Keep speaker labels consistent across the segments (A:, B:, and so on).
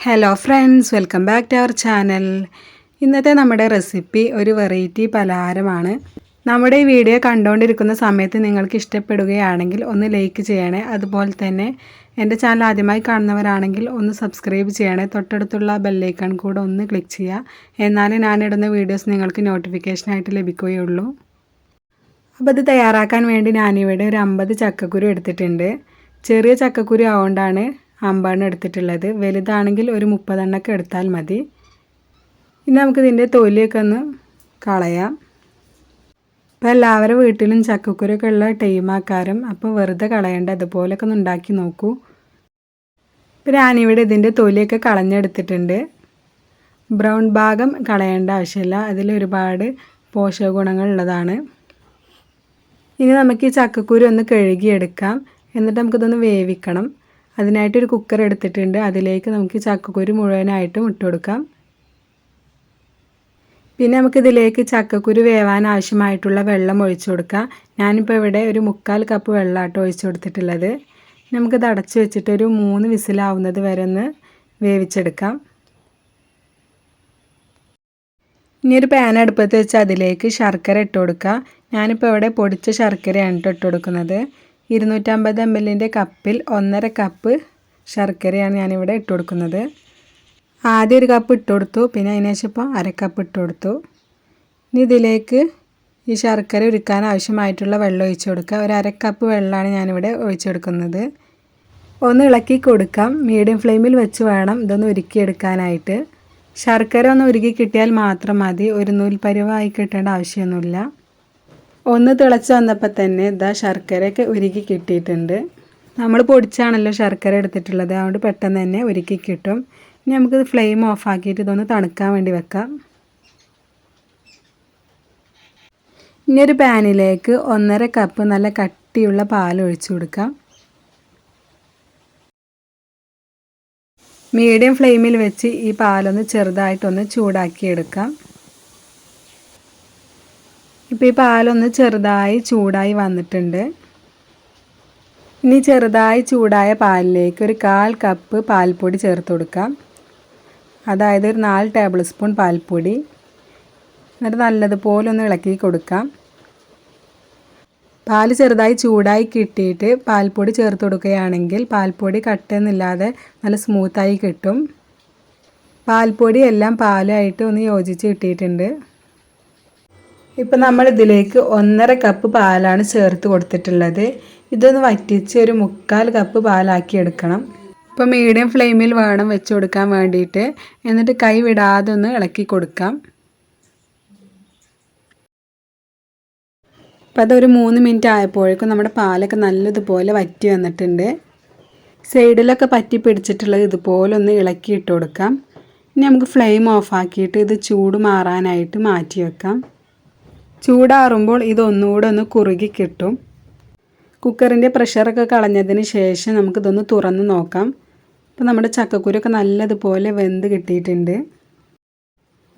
A: Hello friends, welcome back to our channel. ഇന്നത്തെ നമ്മുടെ recipe ഒരു വെറൈറ്റി പലഹാരമാണ്. നമ്മുടെ ഈ വീഡിയോ കണ്ടുകൊണ്ടിരിക്കുന്ന സമയത്ത് നിങ്ങൾക്ക് ഇഷ്ടപ്പെടുകയാണെങ്കിൽ ഒന്ന് ലൈക്ക് ചെയ്യണേ. അതുപോലെ തന്നെ എൻ്റെ ചാനൽ ആദ്യമായി കാണുന്നവരാണെങ്കിൽ ഒന്ന് സബ്സ്ക്രൈബ് ചെയ്യണേ. തൊട്ടടുത്തുള്ള ബെല്ലൈക്കൺ കൂടെ ഒന്ന് ക്ലിക്ക് ചെയ്യുക. എന്നാലേ ഞാനിടുന്ന വീഡിയോസ് നിങ്ങൾക്ക് നോട്ടിഫിക്കേഷനായിട്ട് ലഭിക്കുകയുള്ളൂ. അപ്പോൾ ഇത് തയ്യാറാക്കാൻ വേണ്ടി ഞാനിവിടെ ഒരു 50 ചക്കക്കുരു എടുത്തിട്ടുണ്ട്. ചെറിയ ചക്കക്കുരു ആയതുകൊണ്ടാണ് 50 എടുത്തിട്ടുള്ളത്. വലുതാണെങ്കിൽ ഒരു 30 എണ്ണമൊക്കെ എടുത്താൽ മതി. ഇനി നമുക്കിതിൻ്റെ തൊലിയൊക്കെ ഒന്ന് കളയാം. അപ്പോൾ എല്ലാവരുടെ വീട്ടിലും ചക്കക്കുരൊക്കെ ഉള്ള ടൈമാക്കാരും. അപ്പോൾ വെറുതെ കളയേണ്ട, അതുപോലെയൊക്കെ ഒന്ന് ഉണ്ടാക്കി നോക്കൂ. ഇപ്പോൾ ഞാനിവിടെ ഇതിൻ്റെ തൊലിയൊക്കെ കളഞ്ഞെടുത്തിട്ടുണ്ട്. ബ്രൗൺ ഭാഗം കളയേണ്ട ആവശ്യമില്ല, അതിൽ ഒരുപാട് പോഷക ഗുണങ്ങളുള്ളതാണ്. ഇനി നമുക്ക് ഈ ചക്കക്കുരു ഒന്ന് കഴുകിയെടുക്കാം. എന്നിട്ട് നമുക്കിതൊന്ന് വേവിക്കണം. അതിനായിട്ടൊരു കുക്കർ എടുത്തിട്ടുണ്ട്. അതിലേക്ക് നമുക്ക് ചക്കക്കുരു മുഴുവനായിട്ടും ഇട്ട് കൊടുക്കാം. പിന്നെ നമുക്കിതിലേക്ക് ചക്കക്കുരു വേവാൻ ആവശ്യമായിട്ടുള്ള വെള്ളം ഒഴിച്ചു കൊടുക്കാം. ഞാനിപ്പോൾ ഇവിടെ ഒരു 3/4 കപ്പ് വെള്ളമായിട്ട് ഒഴിച്ചു കൊടുത്തിട്ടുള്ളത്. നമുക്കിത് അടച്ചു വെച്ചിട്ട് ഒരു 3 വിസിലാവുന്നത് വരെ ഒന്ന് വേവിച്ചെടുക്കാം. ഇനി ഒരു പാൻ അടുപ്പത്ത് വെച്ച് അതിലേക്ക് ശർക്കര ഇട്ട് കൊടുക്കുക. ഞാനിപ്പോൾ ഇവിടെ പൊടിച്ച ശർക്കരയാണ് ഇട്ട് കൊടുക്കുന്നത്. 250 ml കപ്പിൽ 1.5 കപ്പ് ശർക്കരയാണ് ഞാനിവിടെ ഇട്ട് കൊടുക്കുന്നത്. ആദ്യം 1 കപ്പ് ഇട്ട് കൊടുത്തു, പിന്നെ അതിന് ശേഷം ഇപ്പോൾ 1/2 കപ്പ് ഇട്ട് കൊടുത്തു. ഇനി ഇതിലേക്ക് ഈ ശർക്കര ഉരുക്കാൻ ആവശ്യമായിട്ടുള്ള വെള്ളം ഒഴിച്ചു കൊടുക്കുക. ഒരു 1/2 കപ്പ് വെള്ളമാണ് ഞാനിവിടെ ഒഴിച്ചെടുക്കുന്നത്. ഒന്ന് ഇളക്കി കൊടുക്കാം. മീഡിയം ഫ്ലെയിമിൽ വെച്ച് വേണം ഇതൊന്ന് ഉരുക്കിയെടുക്കാനായിട്ട്. ശർക്കര ഒന്ന് ഉരുക്കി കിട്ടിയാൽ മാത്രം മതി, ഒരു നൂൽ പരുവായി കിട്ടേണ്ട ആവശ്യമൊന്നുമില്ല. ഒന്ന് തിളച്ച് വന്നപ്പോൾ തന്നെ ഇതാ ശർക്കരയൊക്കെ ഉരുക്കി കിട്ടിയിട്ടുണ്ട്. നമ്മൾ പൊടിച്ചാണല്ലോ ശർക്കര എടുത്തിട്ടുള്ളത്, അതുകൊണ്ട് പെട്ടെന്ന് തന്നെ ഉരുക്കി കിട്ടും. ഇനി നമുക്കിത് ഫ്ലെയിം ഓഫ് ആക്കിയിട്ട് ഇതൊന്ന് തണുക്കാൻ വേണ്ടി വെക്കാം. ഇനി ഒരു പാനിലേക്ക് 1.5 കപ്പ് നല്ല കട്ടിയുള്ള പാൽ ഒഴിച്ചു കൊടുക്കാം. മീഡിയം ഫ്ലെയിമിൽ വെച്ച് ഈ പാലൊന്ന് ചെറുതായിട്ടൊന്ന് ചൂടാക്കിയെടുക്കാം. ഇപ്പോൾ ഈ പാലൊന്ന് ചെറുതായി ചൂടായി വന്നിട്ടുണ്ട്. ഇനി ചെറുതായി ചൂടായ പാലിലേക്ക് ഒരു 1/4 കപ്പ് പാൽപ്പൊടി ചേർത്ത് കൊടുക്കാം. അതായത് ഒരു 4 ടേബിൾ സ്പൂൺ പാൽപ്പൊടി. എന്നിട്ട് നല്ലതുപോലെ ഒന്ന് ഇളക്കി കൊടുക്കാം. പാൽ ചെറുതായി ചൂടായി കിട്ടിയിട്ട് പാൽപ്പൊടി ചേർത്ത് കൊടുക്കുകയാണെങ്കിൽ പാൽപ്പൊടി കട്ടയൊന്നുമില്ലാതെ നല്ല സ്മൂത്തായി കിട്ടും. പാൽപ്പൊടി എല്ലാം പാലുമായിട്ട് ഒന്ന് യോജിച്ച് കിട്ടിയിട്ടുണ്ട്. ഇപ്പം നമ്മൾ ഇതിലേക്ക് 1.5 കപ്പ് പാലാണ് ചേർത്ത് കൊടുത്തിട്ടുള്ളത്. ഇതൊന്ന് വറ്റിച്ച് ഒരു 3/4 കപ്പ് പാലാക്കി എടുക്കണം. ഇപ്പോൾ മീഡിയം ഫ്ലെയിമിൽ വേണം വെച്ച് കൊടുക്കാൻ വേണ്ടിയിട്ട്. എന്നിട്ട് കൈ വിടാതെ ഒന്ന് ഇളക്കി കൊടുക്കാം. അപ്പോൾ അതൊരു 3 മിനിറ്റ് ആയപ്പോഴേക്കും നമ്മുടെ പാലൊക്കെ നല്ലതുപോലെ വറ്റി വന്നിട്ടുണ്ട്. സൈഡിലൊക്കെ പറ്റി പിടിച്ചിട്ടുള്ളത് ഇതുപോലെ ഒന്ന് ഇളക്കി ഇട്ട് കൊടുക്കാം. ഇനി നമുക്ക് ഫ്ലെയിം ഓഫ് ആക്കിയിട്ട് ഇത് ചൂട് മാറാനായിട്ട് മാറ്റി വെക്കാം. ചൂടാറുമ്പോൾ ഇതൊന്നുകൂടെ ഒന്ന് കുറുകി കിട്ടും. കുക്കറിൻ്റെ പ്രഷറൊക്കെ കളഞ്ഞതിന് ശേഷം നമുക്കിതൊന്ന് തുറന്ന് നോക്കാം. അപ്പോൾ നമ്മുടെ ചക്കക്കുരൊക്കെ നല്ലതുപോലെ വെന്ത് കിട്ടിയിട്ടുണ്ട്.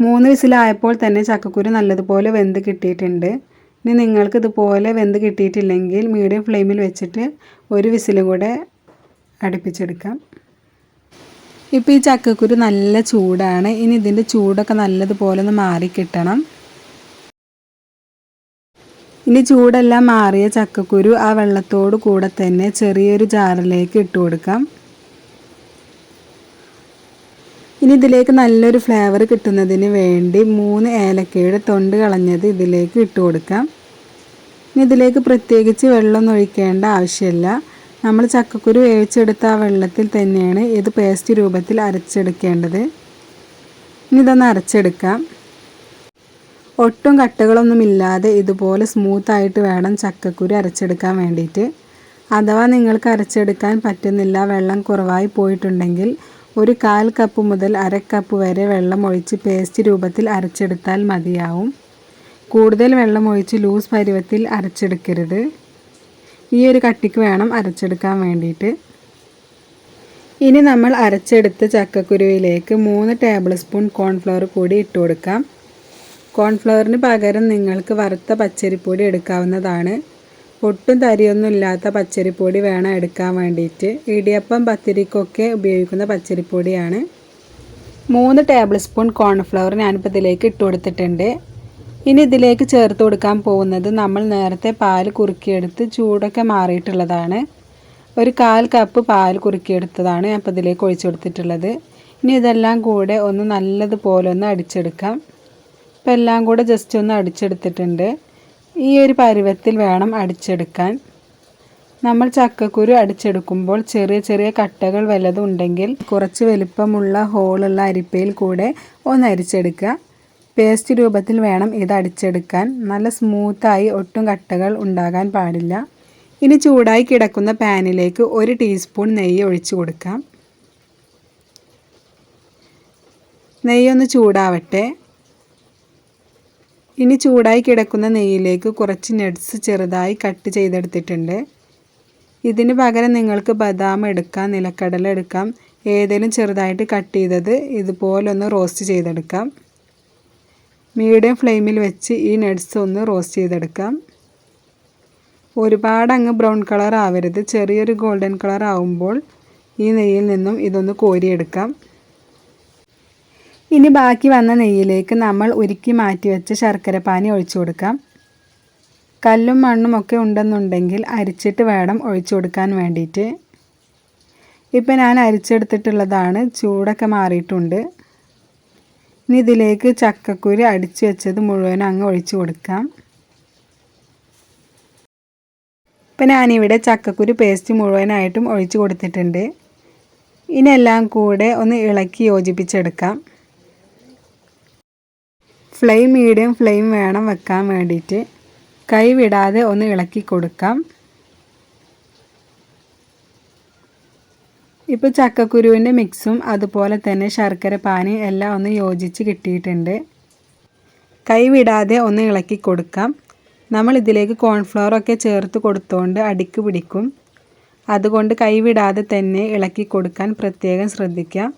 A: 3 വിസിലായപ്പോൾ തന്നെ ചക്കക്കുരു നല്ലതുപോലെ വെന്ത് കിട്ടിയിട്ടുണ്ട്. ഇനി നിങ്ങൾക്ക് ഇതുപോലെ വെന്ത് കിട്ടിയിട്ടില്ലെങ്കിൽ മീഡിയം ഫ്ലെയിമിൽ വെച്ചിട്ട് ഒരു വിസിലും കൂടെ അടുപ്പിച്ചെടുക്കാം. ഇപ്പോൾ ഈ ചക്കക്കുരു നല്ല ചൂടാണ്. ഇനി ഇതിൻ്റെ ചൂടൊക്കെ നല്ലതുപോലെ ഒന്ന് മാറി കിട്ടണം. ഇനി ചൂടെല്ലാം മാറിയ ചക്കക്കുരു ആ വെള്ളത്തോട് കൂടെ തന്നെ ചെറിയൊരു ജാറിലേക്ക് ഇട്ട് കൊടുക്കാം. ഇനി ഇതിലേക്ക് നല്ലൊരു ഫ്ലേവർ കിട്ടുന്നതിന് വേണ്ടി 3 ഏലക്കയുടെ തൊണ്ട് കളഞ്ഞത് ഇതിലേക്ക് ഇട്ട് കൊടുക്കാം. ഇനി ഇതിലേക്ക് പ്രത്യേകിച്ച് വെള്ളമൊന്നും ഒഴിക്കേണ്ട ആവശ്യമില്ല. നമ്മൾ ചക്കക്കുരു വേവിച്ചെടുത്ത ആ വെള്ളത്തിൽ തന്നെയാണ് ഇത് പേസ്റ്റ് രൂപത്തിൽ അരച്ചെടുക്കേണ്ടത്. ഇനി ഇതൊന്ന് അരച്ചെടുക്കാം. ഒട്ടും കട്ടകളൊന്നുമില്ലാതെ ഇതുപോലെ സ്മൂത്തായിട്ട് വേണം ചക്കക്കുരു അരച്ചെടുക്കാൻ വേണ്ടിയിട്ട്. അഥവാ നിങ്ങൾക്ക് അരച്ചെടുക്കാൻ പറ്റുന്നില്ല, വെള്ളം കുറവായി പോയിട്ടുണ്ടെങ്കിൽ ഒരു 1/4 കപ്പ് മുതൽ 1/2 കപ്പ് വരെ വെള്ളം ഒഴിച്ച് പേസ്റ്റ് രൂപത്തിൽ അരച്ചെടുത്താൽ മതിയാവും. കൂടുതൽ വെള്ളം ഒഴിച്ച് ലൂസ് പരുവത്തിൽ അരച്ചെടുക്കരുത്. ഈ ഒരു കട്ടിക്ക് വേണം അരച്ചെടുക്കാൻ വേണ്ടിയിട്ട്. ഇനി നമ്മൾ അരച്ചെടുത്ത ചക്കക്കുരുവിലേക്ക് 3 ടേബിൾ സ്പൂൺ കോൺഫ്ലവർ കൂടി ഇട്ട് കൊടുക്കാം. കോൺഫ്ലവറിന് പകരം നിങ്ങൾക്ക് വറുത്ത പച്ചരിപ്പൊടി എടുക്കാവുന്നതാണ്. ഒട്ടും തരിയൊന്നും ഇല്ലാത്ത പച്ചരിപ്പൊടി വേണം എടുക്കാൻ വേണ്ടിയിട്ട്. ഇടിയപ്പം പത്തിരിക്കൊക്കെ ഉപയോഗിക്കുന്ന പച്ചരിപ്പൊടിയാണ്. 3 ടേബിൾ സ്പൂൺ കോൺഫ്ലവർ ഞാനിപ്പോൾ ഇതിലേക്ക് ഇട്ട് കൊടുത്തിട്ടുണ്ട്. ഇനി ഇതിലേക്ക് ചേർത്ത് കൊടുക്കാൻ പോകുന്നത് നമ്മൾ നേരത്തെ പാൽ കുറുക്കിയെടുത്ത് ചൂടൊക്കെ മാറിയിട്ടുള്ളതാണ്. ഒരു 1/4 കപ്പ് പാൽ കുറുക്കിയെടുത്തതാണ് ഞാൻ ഇപ്പോൾ ഇതിലേക്ക് ഒഴിച്ചു കൊടുത്തിട്ടുള്ളത്. ഇനി ഇതെല്ലാം കൂടെ ഒന്ന് നല്ലതുപോലെ ഒന്ന് അടിച്ചെടുക്കാം. ഇപ്പോൾ എല്ലാം കൂടെ ജസ്റ്റ് ഒന്ന് അടിച്ചെടുത്തിട്ടുണ്ട്. ഈ ഒരു പരുവത്തിൽ വേണം അടിച്ചെടുക്കാൻ. നമ്മൾ ചക്കക്കുരു അടിച്ചെടുക്കുമ്പോൾ ചെറിയ ചെറിയ കട്ടകൾ വല്ലതും ഉണ്ടെങ്കിൽ കുറച്ച് വലിപ്പമുള്ള ഹോളുള്ള അരിപ്പയിൽ കൂടെ ഒന്ന് അരിച്ചെടുക്കുക. പേസ്റ്റ് രൂപത്തിൽ വേണം ഇത് അടിച്ചെടുക്കാൻ. നല്ല സ്മൂത്തായി, ഒട്ടും കട്ടകൾ ഉണ്ടാകാൻ പാടില്ല. ഇനി ചൂടായി കിടക്കുന്ന പാനിലേക്ക് 1 ടീസ്പൂൺ നെയ്യ് ഒഴിച്ചു കൊടുക്കാം. നെയ്യൊന്ന് ചൂടാവട്ടെ. ഇനി ചൂടായി കിടക്കുന്ന നെയ്യിലേക്ക് കുറച്ച് നട്ട്സ് ചെറുതായി കട്ട് ചെയ്തെടുത്തിട്ടുണ്ട്. ഇതിന് പകരം നിങ്ങൾക്ക് ബദാം എടുക്കാം, നിലക്കടല എടുക്കാം. ഏതെങ്കിലും ചെറുതായിട്ട് കട്ട് ചെയ്തത് ഇതുപോലൊന്ന് റോസ്റ്റ് ചെയ്തെടുക്കാം. മീഡിയം ഫ്ലെയിമിൽ വെച്ച് ഈ നട്ട്സ് ഒന്ന് റോസ്റ്റ് ചെയ്തെടുക്കാം. ഒരുപാട് അങ്ങ് ബ്രൗൺ കളർ ആവരുത്. ചെറിയൊരു ഗോൾഡൻ കളർ ആവുമ്പോൾ ഈ നെയ്യിൽ നിന്നും ഇതൊന്ന് കോരിയെടുക്കാം. ഇനി ബാക്കി വന്ന നെയ്യിലേക്ക് നമ്മൾ ഉരുക്കി മാറ്റി വെച്ച ശർക്കര പാനി ഒഴിച്ചു കൊടുക്കാം. കല്ലും മണ്ണും ഒക്കെ ഉണ്ടെന്നുണ്ടെങ്കിൽ അരിച്ചിട്ട് വേണം ഒഴിച്ചു കൊടുക്കാൻ വേണ്ടിയിട്ട്. ഇപ്പം ഞാൻ അരിച്ചെടുത്തിട്ടുള്ളതാണ്. ചൂടൊക്കെ മാറിയിട്ടുണ്ട്. ഇനി ഇതിലേക്ക് ചക്കക്കുരു അടിച്ചു വെച്ചത് മുഴുവൻ അങ്ങ് ഒഴിച്ചു കൊടുക്കാം. ഇപ്പം ഞാനിവിടെ ചക്കക്കുരു പേസ്റ്റ് മുഴുവനായിട്ടും ഒഴിച്ചു കൊടുത്തിട്ടുണ്ട്. ഇനി എല്ലാം കൂടെ ഒന്ന് ഇളക്കി യോജിപ്പിച്ചെടുക്കാം. ഫ്ലെയിം മീഡിയം ഫ്ലെയിം വേണം വെക്കാൻ വേണ്ടിയിട്ട്. കൈ വിടാതെ ഒന്ന് ഇളക്കി കൊടുക്കാം. ഇപ്പോൾ ചക്കക്കുരുവിൻ്റെ മിക്സും അതുപോലെ തന്നെ ശർക്കര പാനി എല്ലാം ഒന്ന് യോജിച്ച് കിട്ടിയിട്ടുണ്ട്. കൈ വിടാതെ ഒന്ന് ഇളക്കി കൊടുക്കാം. നമ്മൾ ഇതിലേക്ക് കോൺഫ്ലവർ ഒക്കെ ചേർത്ത് കൊടുത്തുകൊണ്ട് അടിക്ക് പിടിക്കും. അതുകൊണ്ട് കൈ വിടാതെ തന്നെ ഇളക്കി കൊടുക്കാൻ പ്രത്യേകം ശ്രദ്ധിക്കുക.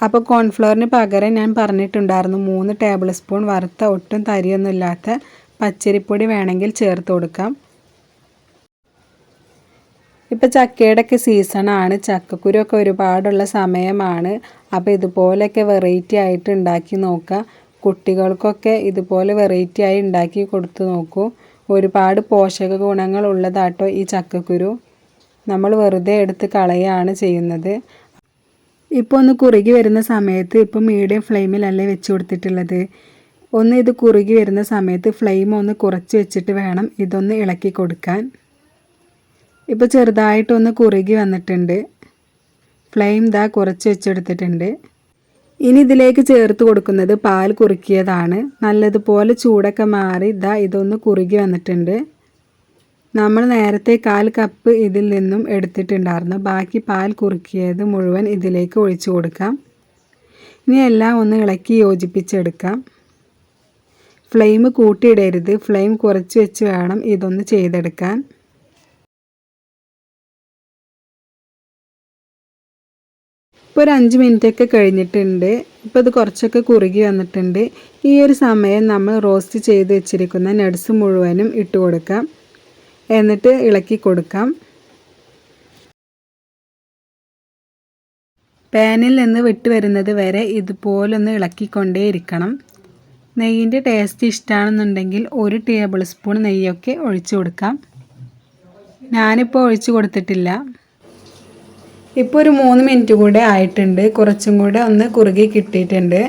A: അപ്പോൾ കോൺഫ്ലവറിന് പകരം ഞാൻ പറഞ്ഞിട്ടുണ്ടായിരുന്നു 3 ടേബിൾ സ്പൂൺ വറുത്ത ഒട്ടും തരിയൊന്നുമില്ലാത്ത പച്ചരിപ്പൊടി വേണമെങ്കിൽ ചേർത്ത് കൊടുക്കാം. ഇപ്പോൾ ചക്കയുടെയൊക്കെ സീസണാണ്. ചക്കക്കുരുവൊക്കെ ഒരുപാടുള്ള സമയമാണ്. അപ്പോൾ ഇതുപോലെയൊക്കെ വെറൈറ്റി ആയിട്ട് ഉണ്ടാക്കി നോക്കുക. കുട്ടികൾക്കൊക്കെ ഇതുപോലെ വെറൈറ്റി ആയി ഉണ്ടാക്കി കൊടുത്തു നോക്കൂ. ഒരുപാട് പോഷക ഗുണങ്ങൾ ഉള്ളതാട്ടോ ഈ ചക്കക്കുരു. നമ്മൾ വെറുതെ എടുത്ത് കളയാണ് ചെയ്യുന്നത്. ഇപ്പോൾ ഒന്ന് കുറുകി വരുന്ന സമയത്ത്, ഇപ്പോൾ മീഡിയം ഫ്ലെയിമിലല്ലേ വെച്ച് കൊടുത്തിട്ടുള്ളത്. ഒന്ന് ഇത് കുറുകി വരുന്ന സമയത്ത് ഫ്ലെയിം ഒന്ന് കുറച്ച് വെച്ചിട്ട് വേണം ഇതൊന്ന് ഇളക്കി കൊടുക്കാൻ. ഇപ്പോൾ ചെറുതായിട്ടൊന്ന് കുറുകി വന്നിട്ടുണ്ട്. ഫ്ലെയിം കുറച്ച് വെച്ചെടുത്തിട്ടുണ്ട്. ഇനി ഇതിലേക്ക് ചേർത്ത് കൊടുക്കുന്നത് പാൽ കുറുക്കിയതാണ്. നല്ലതുപോലെ ചൂടൊക്കെ മാറി ഇതൊന്ന് കുറുകി വന്നിട്ടുണ്ട്. നമ്മൾ നേരത്തെ 1/4 കപ്പ് ഇതിൽ നിന്നും എടുത്തിട്ടുണ്ടായിരുന്നു. ബാക്കി പാൽ കുറുക്കിയത് മുഴുവൻ ഇതിലേക്ക് ഒഴിച്ചു കൊടുക്കാം. ഇനി എല്ലാം ഒന്ന് ഇളക്കി യോജിപ്പിച്ചെടുക്കാം. ഫ്ലെയിം കൂട്ടിയിടരുത്. ഫ്ലെയിം കുറച്ച് വെച്ച് വേണം ഇതൊന്ന് ചെയ്തെടുക്കാൻ. ഇപ്പോൾ ഒരു 5 മിനിറ്റൊക്കെ കഴിഞ്ഞിട്ടുണ്ട്. ഇപ്പോൾ ഇത് കുറച്ചൊക്കെ കുറുകി വന്നിട്ടുണ്ട്. ഈ ഒരു സമയം നമ്മൾ റോസ്റ്റ് ചെയ്ത് വെച്ചിരിക്കുന്ന നട്ട്സ് മുഴുവനും ഇട്ട് കൊടുക്കാം. എന്നിട്ട് ഇളക്കി കൊടുക്കാം. പാനിൽ നിന്ന് വിട്ട് വരുന്നത് വരെ ഇതുപോലൊന്ന് ഇളക്കിക്കൊണ്ടേയിരിക്കണം. നെയ്യിൻ്റെ ടേസ്റ്റ് ഇഷ്ടമാണെന്നുണ്ടെങ്കിൽ 1 ടേബിൾ സ്പൂൺ നെയ്യൊക്കെ ഒഴിച്ചു കൊടുക്കാം. ഞാനിപ്പോൾ ഒഴിച്ചു കൊടുത്തിട്ടില്ല. ഇപ്പോൾ ഒരു 3 മിനിറ്റ് കൂടെ ആയിട്ടുണ്ട്. കുറച്ചും കൂടെ ഒന്ന് കുറുകി കിട്ടിയിട്ടുണ്ട്.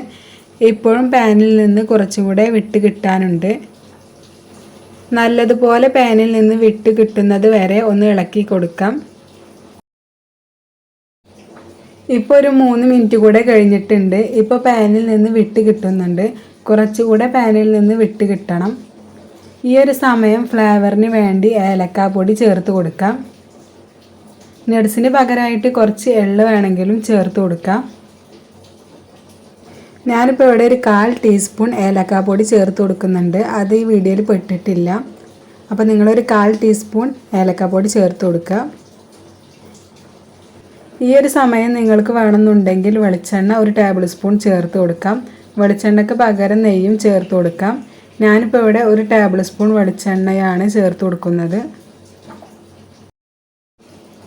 A: ഇപ്പോഴും പാനിൽ നിന്ന് കുറച്ചും കൂടെ വിട്ട് കിട്ടാനുണ്ട്. നല്ലതുപോലെ പാനിൽ നിന്ന് വിട്ട് കിട്ടുന്നത് വരെ ഒന്ന് ഇളക്കി കൊടുക്കാം. ഇപ്പോൾ ഒരു 3 മിനിറ്റ് കൂടെ കഴിഞ്ഞിട്ടുണ്ട്. ഇപ്പോൾ പാനിൽ നിന്ന് വിട്ട് കിട്ടുന്നുണ്ട്. കുറച്ചുകൂടെ പാനിൽ നിന്ന് വിട്ട് കിട്ടണം. ഈ ഒരു സമയം ഫ്ലേവറിന് വേണ്ടി ഏലക്കാപ്പൊടി ചേർത്ത് കൊടുക്കാം. നട്ട്സിന് പകരമായിട്ട് കുറച്ച് എള്ള് വേണമെങ്കിലും ചേർത്ത് കൊടുക്കാം. ഞാനിപ്പോൾ ഇവിടെ ഒരു 1/4 ടീസ്പൂൺ ഏലക്കാപ്പൊടി ചേർത്ത് കൊടുക്കുന്നുണ്ട്. അത് ഈ വീഡിയോയിൽ പെട്ടിട്ടില്ല. അപ്പോൾ നിങ്ങളൊരു 1/4 ടീസ്പൂൺ ഏലക്കാപ്പൊടി ചേർത്ത് കൊടുക്കുക. ഈ ഒരു സമയം നിങ്ങൾക്ക് വേണമെന്നുണ്ടെങ്കിൽ വെളിച്ചെണ്ണ 1 ടേബിൾ സ്പൂൺ ചേർത്ത് കൊടുക്കാം. വെളിച്ചെണ്ണയ്ക്ക് പകരം നെയ്യും ചേർത്ത് കൊടുക്കാം. ഞാനിപ്പോൾ ഇവിടെ 1 ടേബിൾ സ്പൂൺ വെളിച്ചെണ്ണയാണ് ചേർത്ത് കൊടുക്കുന്നത്.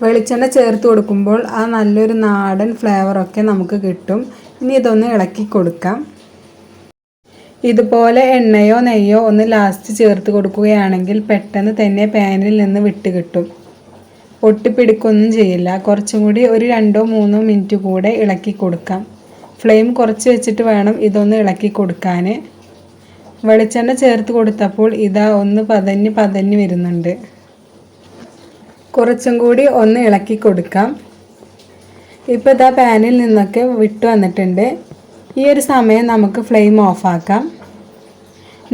A: വെളിച്ചെണ്ണ ചേർത്ത് കൊടുക്കുമ്പോൾ ആ നല്ലൊരു നാടൻ ഫ്ലേവറൊക്കെ നമുക്ക് കിട്ടും. ഇനി ഇതൊന്ന് ഇളക്കി കൊടുക്കാം. ഇതുപോലെ എണ്ണയോ നെയ്യോ ഒന്ന് ലാസ്റ്റ് ചേർത്ത് കൊടുക്കുകയാണെങ്കിൽ പെട്ടെന്ന് തന്നെ പാനിൽ നിന്ന് വിട്ട് കിട്ടും. ഒട്ടിപ്പിടിക്കൊന്നും ചെയ്യില്ല. കുറച്ചും കൂടി ഒരു 2-3 മിനിറ്റ് കൂടെ ഇളക്കി കൊടുക്കാം. ഫ്ലെയിം കുറച്ച് വെച്ചിട്ട് വേണം ഇതൊന്ന് ഇളക്കി കൊടുക്കാൻ. വെളിച്ചെണ്ണ ചേർത്ത് കൊടുത്തപ്പോൾ ഇതാ ഒന്ന് പതഞ്ഞ് വരുന്നുണ്ട്. കുറച്ചും കൂടി ഒന്ന് ഇളക്കി കൊടുക്കാം. ഇപ്പോൾ ഇതാ പാനിൽ നിന്നൊക്കെ വിട്ട് വന്നിട്ടുണ്ട്. ഈ ഒരു സമയം നമുക്ക് ഫ്ലെയിം ഓഫാക്കാം.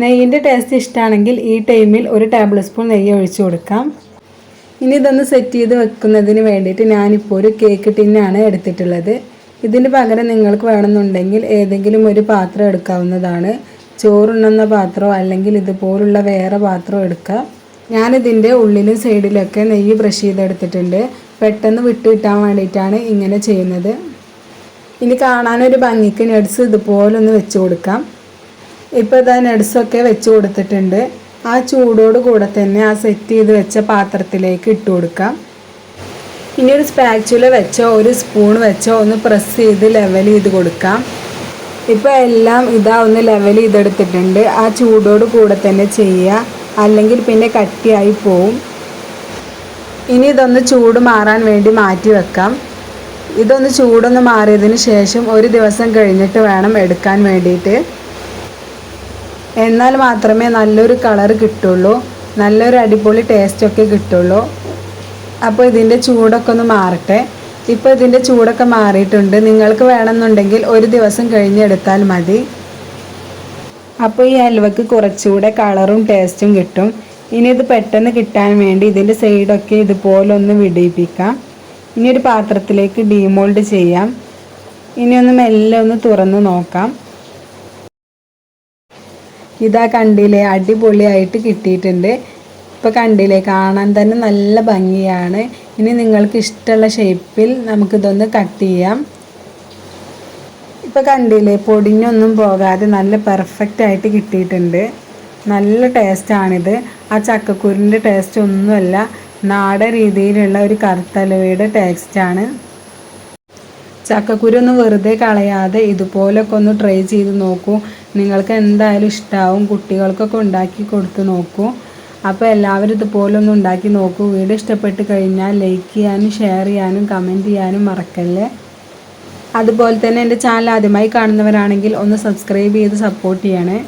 A: നെയ്യിൻ്റെ ടേസ്റ്റ് ഇഷ്ടമാണെങ്കിൽ ഈ ടൈമിൽ 1 ടേബിൾ സ്പൂൺ നെയ്യ് ഒഴിച്ചു കൊടുക്കാം. ഇനി ഇതൊന്ന് സെറ്റ് ചെയ്ത് വെക്കുന്നതിന് വേണ്ടിയിട്ട് ഞാനിപ്പോൾ ഒരു കേക്ക് ടിന്നാണ് എടുത്തിട്ടുള്ളത്. ഇതിന് പകരം നിങ്ങൾക്ക് വേണമെന്നുണ്ടെങ്കിൽ ഏതെങ്കിലും ഒരു പാത്രം എടുക്കാവുന്നതാണ്. ചോറുണ്ണുന്ന പാത്രമോ അല്ലെങ്കിൽ ഇതുപോലുള്ള വേറെ പാത്രം എടുക്കാം. ഞാനിതിൻ്റെ ഉള്ളിലും സൈഡിലൊക്കെ നെയ്യ് ബ്രഷ് ചെയ്തെടുത്തിട്ടുണ്ട്. പെട്ടെന്ന് വിട്ട് കിട്ടാൻ വേണ്ടിയിട്ടാണ് ഇങ്ങനെ ചെയ്യുന്നത്. ഇനി കാണാനൊരു ഭംഗിക്ക് നട്സ് ഇതുപോലൊന്ന് വെച്ച് കൊടുക്കാം. ഇപ്പോൾ ഇതാ നട്സൊക്കെ വെച്ച് കൊടുത്തിട്ടുണ്ട്. ആ ചൂടോട് കൂടെ തന്നെ ആ സെറ്റ് ചെയ്ത് വെച്ച പാത്രത്തിലേക്ക് ഇട്ട് കൊടുക്കാം. ഇനി ഒരു സ്പാച്ചുല വെച്ചോ ഒരു സ്പൂൺ വെച്ചോ ഒന്ന് പ്രസ് ചെയ്ത് ലെവൽ ചെയ്ത് കൊടുക്കാം. ഇപ്പോൾ എല്ലാം ഇതാ ഒന്ന് ലെവൽ ചെയ്തെടുത്തിട്ടുണ്ട്. ആ ചൂടോട് കൂടെ തന്നെ ചെയ്യുക, അല്ലെങ്കിൽ പിന്നെ കട്ടിയായി പോവും. ഇനി ഇതൊന്ന് ചൂട് മാറാൻ വേണ്ടി മാറ്റി വെക്കാം. ഇതൊന്ന് ചൂടൊന്ന് മാറിയതിന് ശേഷം ഒരു ദിവസം കഴിഞ്ഞിട്ട് വേണം എടുക്കാൻ വേണ്ടിയിട്ട്. എന്നാൽ മാത്രമേ നല്ലൊരു കളർ കിട്ടുള്ളൂ, നല്ലൊരു അടിപൊളി ടേസ്റ്റൊക്കെ കിട്ടുള്ളൂ. അപ്പോൾ ഇതിൻ്റെ ചൂടൊക്കെ ഒന്ന് മാറട്ടെ. ഇപ്പോൾ ഇതിൻ്റെ ചൂടൊക്കെ മാറിയിട്ടുണ്ട്. നിങ്ങൾക്ക് വേണമെന്നുണ്ടെങ്കിൽ ഒരു ദിവസം കഴിഞ്ഞ് എടുത്താൽ മതി. അപ്പോൾ ഈ ഹൽവയ്ക്ക് കുറച്ചുകൂടെ കളറും ടേസ്റ്റും കിട്ടും. ഇനി ഇത് പെട്ടെന്ന് കിട്ടാൻ വേണ്ടി ഇതിൻ്റെ സൈഡൊക്കെ ഇതുപോലെ ഒന്ന് വിടിയിപ്പിക്കാം. ഇനി ഒരു പാത്രത്തിലേക്ക് ഡീമോൾഡ് ചെയ്യാം. ഇനി ഒന്ന് മെല്ലെ ഒന്ന് തുറന്ന് നോക്കാം. ഇതാ കണ്ടില്ലേ, അടിപൊളിയായിട്ട് കിട്ടിയിട്ടുണ്ട്. ഇപ്പോൾ കണ്ടില്ലേ, കാണാൻ തന്നെ നല്ല ഭംഗിയാണ്. ഇനി നിങ്ങൾക്ക് ഇഷ്ടമുള്ള ഷേപ്പിൽ നമുക്കിതൊന്ന് കട്ട് ചെയ്യാം. ഇപ്പോൾ കണ്ടില്ലേ, പൊടിഞ്ഞൊന്നും പോകാതെ നല്ല പെർഫെക്റ്റ് ആയിട്ട് കിട്ടിയിട്ടുണ്ട്. നല്ല ടേസ്റ്റാണിത്. ആ ചക്കക്കുരുവിൻ്റെ ടേസ്റ്റ് ഒന്നുമല്ല, നാടൻ രീതിയിലുള്ള ഒരു കറുത്തലുവയുടെ ടേസ്റ്റാണ്. ചക്കക്കുരു ഒന്ന് വെറുതെ കളയാതെ ഇതുപോലൊക്കെ ഒന്ന് ട്രൈ ചെയ്ത് നോക്കൂ. നിങ്ങൾക്ക് എന്തായാലും ഇഷ്ടമാവും. കുട്ടികൾക്കൊക്കെ ഉണ്ടാക്കി കൊടുത്ത് നോക്കൂ. അപ്പോൾ എല്ലാവരും ഇതുപോലെ ഒന്ന് ഉണ്ടാക്കി നോക്കൂ. വീഡിയോ ഇഷ്ടപ്പെട്ട് കഴിഞ്ഞാൽ ലൈക്ക് ചെയ്യാനും ഷെയർ ചെയ്യാനും കമൻറ്റ് ചെയ്യാനും മറക്കല്ലേ. അതുപോലെ തന്നെ എൻ്റെ ചാനൽ ആദ്യമായി കാണുന്നവരാണെങ്കിൽ ഒന്ന് സബ്സ്ക്രൈബ് ചെയ്ത് സപ്പോർട്ട് ചെയ്യണേ.